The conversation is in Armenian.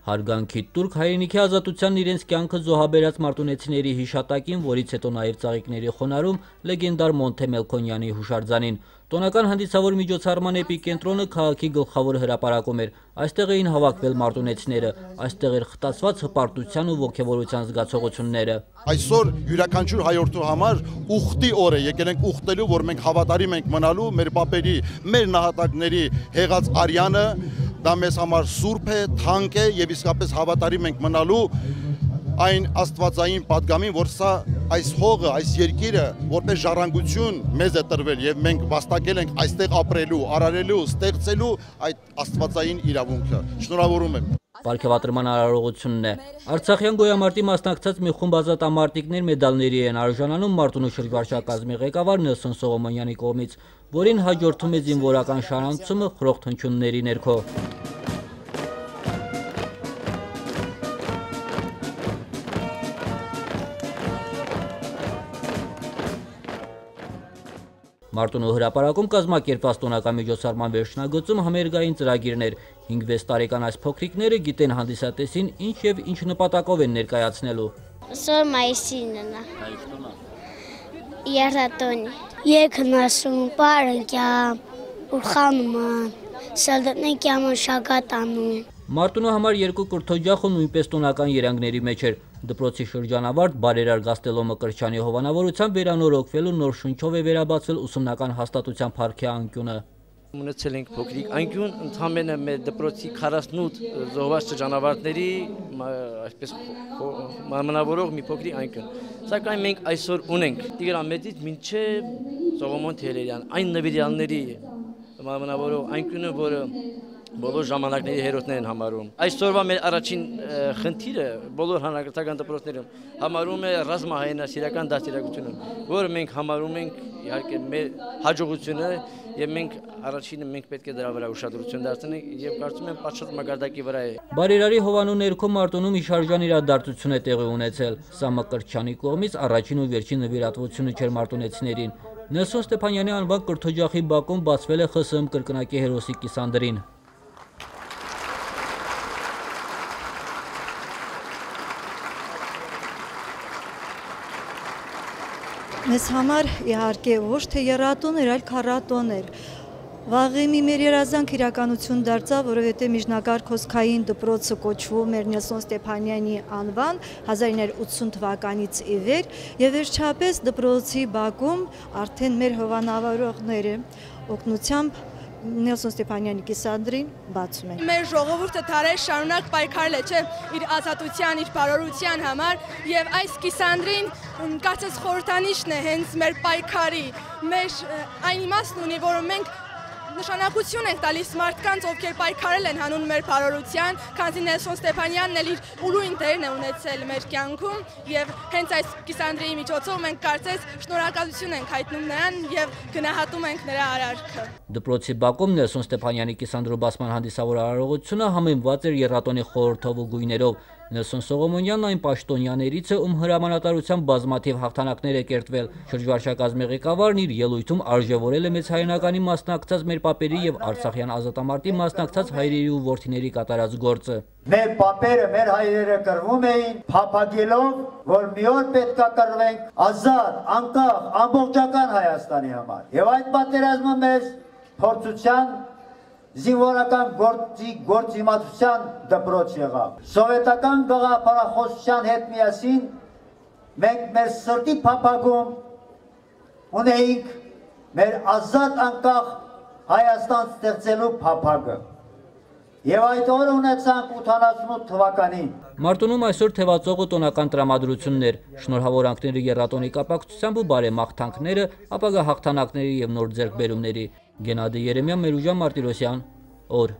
Հարգանքի տուրք հայրենիքի ազատությանն իրենց կյանքը զոհաբերած մարտունեցիների հիշատակին, որից հետո նաև ծաղիկների խոնարհում լեգենդար Մոնթե Մելքոնյանի հուշարձանին։ Տոնական հանդիսավոր միջոցառման էպիկենտրոնը քաղաքի գլխավոր հրապարակում էր։ Այստեղ էին հավաքվել մարտունեցիները, այստեղ էր խտացված հպարտության ու ոգևորության զգացողությունները։ Այսօր յուրաքանչյուր հայորդու համար ուխտի օր է, եկել ենք ուխտելու, որ մենք հավատարիմ ենք մնալու մեր պապերի, մեր նահատակների հեղած արյանը, դա մեզ համար սուրբ է, թանկ է եւ իսկապես հավատարիմ ենք մնալու այն աստվածային պատգամին, որ սա այս հողը, այս երկիրը որպես ժառանգություն մեզ է տրվել եւ մենք վաստակել ենք այստեղ ապրելու, արարելու, ստեղծելու այդ աստվածային իրավունքը։ Շնորհավորում եմ։ Պարգևատրման արարողությունն է։ Արցախյան գոյամարտի մասնակցած մի խումբ ազատամարտիկներ մեդալների են արժանանում Մարտունու շրջվարչակազմի ղեկավար Նելսոն Սողոմոնյանի կողմից, որին հաջորդում է զինվորական շարանցումը խրոխտ հնչյունների ներքո։ Մարտունու հրապարակում կազմակերպված տոնական միջոցառման վերջնագծում համերգային ծրագիրներ 5-6 տարեկան այս փոքրիկները գիտեն հանդիսատեսին ինչ եւ ինչ նպատակով են ներկայացնելու։ Սոր մայիսինն է։ Երատոնի։ Եքնասում պարենկյամ, ուրխանման, սալդնեկյամ շագատանում։ Մարտունու համար երկու կրթօջախը նույնպես տոնական երանգների մեջ էր։ Դպրոցի շրջանավարտ Բարերար Գաստելոմը կրչյանի հովանավորությամբ վերանորոգվել ու նոր շունչով է վերաբացվել ուսումնական հաստատության փառքի անկյունը։ Ունեցել ենք փոքրիկ անկյուն, ընդհանրապես մեր դպրոցի 48 զոհված շրջանավարտների այսպես մարմնավորող մի փոքրիկ անկյուն։ Սակայն մենք այսօր ունենք Տիգրամետից մինչև Սողոմոն Թերերյան այն նվիրյալների մարմնավորող անկյունը, որը բոլոր ժամանակների հերոսներ են համարում։ Այսօրվա մեր առաջին խնդիրը բոլոր հանրակրթական դպրոցներում համարում է ռազմահայրենասիրական դաստիարակությունը, որը մենք համարում ենք իհարկե մեր հաջողությունը եւ մենք առաջինը մենք պետք է դրա վրա ուշադրություն դարձնենք եւ կարծում եմ պատշաճ մակարդակի վրա է։ Բարերարի հովանու ներքո Մարտունում իշարժան իրադարձություն է տեղի ունեցել։ Սա Մկրտչյանի կողմից առաջին ու վերջին նվիրատվությունը չէր մարտունեցիներին։ Նելսոն Ստեփանյանի անվան կրթօջախի բակում բացվել է ԽՍՀՄ կրկնակի հերոսի կիսանդրին։ Մեզ համար իհարկե ոչ թե եռատոն էր, այլ քառատոն էր։ Վաղը մեր երազանք իրականություն դարձավ, որովհետև միջնակարգ հոսքային դպրոցը կոչվում էր Նելսոն Ստեփանյանի անվան 1980 թվականից ի վեր, եւ վերջապես դպրոցի բակում արդեն մեր հովանավորողները օգնությամբ Նելսոն Ստեփանյանի կիսանդրին բացում են։ Մեր ժողովուրդը դարեր շարունակ պայքարել է, չէ, իր ազատության, իր բարօրության համար, եւ այս կիսանդրին կարծես խորհրդանիշն է հենց մեր պայքարի, մեր այն իմաստն ունի, որ մենք նշանակություն ենք տալիս մարդկանց, ովքեր պայքարել են հանուն մեր բարօրության, քանզի Նելսոն Ստեփանյանն էլ իր ուրույն դերն է ունեցել մեր կյանքում եւ հենց այս կիսանդրիի միջոցով մենք կարծես շնորհակալություն ենք հայտնում նրան եւ գնահատում ենք նրա արարքը։ Դպրոցի բակում Նելսոն Ստեփանյանի կիսանդրու բացման հանդիսավոր արարողությունը համեմված էր եռատոնի խորհրդով ու գույներով։ Նելսոն Սողոմոնյանն այն պաշտոնյաներից է, ում հրամանատարությամբ բազմաթիվ հաղթանակներ է կերտվել։ Շրջվարչակազմի ղեկավարն իր ելույթում արժևորել է մեծ հայրենականի մասնակցած մեր պապերի եւ Արցախյան ազատամարտի մասնակցած հայրերի ու որդիների կատարած գործը։ Մեր պապերը, մեր հայրերը կռվում էին փափագելով, որ մի օր պետք է կռվենք ազատ, անկախ, ամբողջական Հայաստանի համար։ Եվ այդ պատերազմը մեզ փորձության զինվորական գործիմացության դպրոց եղավ։ Սովետական գաղափարախոսության հետ միասին մենք մեր սրտի փափագում ունեինք մեր ազատ անկախ Հայաստան ստեղծելու փափագը։ Եվ այդ օրը ունեցանք 88 թվականին։ Մարտունում այսօր թևածողը տոնական տրամադրություններ, շնորհավորանքները եռատոնի կապակցությամբ ու բարեմաղթանքները, ապագա հաղթանակների եւ նոր ձեռքբերումների։ Գենադի Երեմյան, Մերուժան Մարտիրոսյան, օր։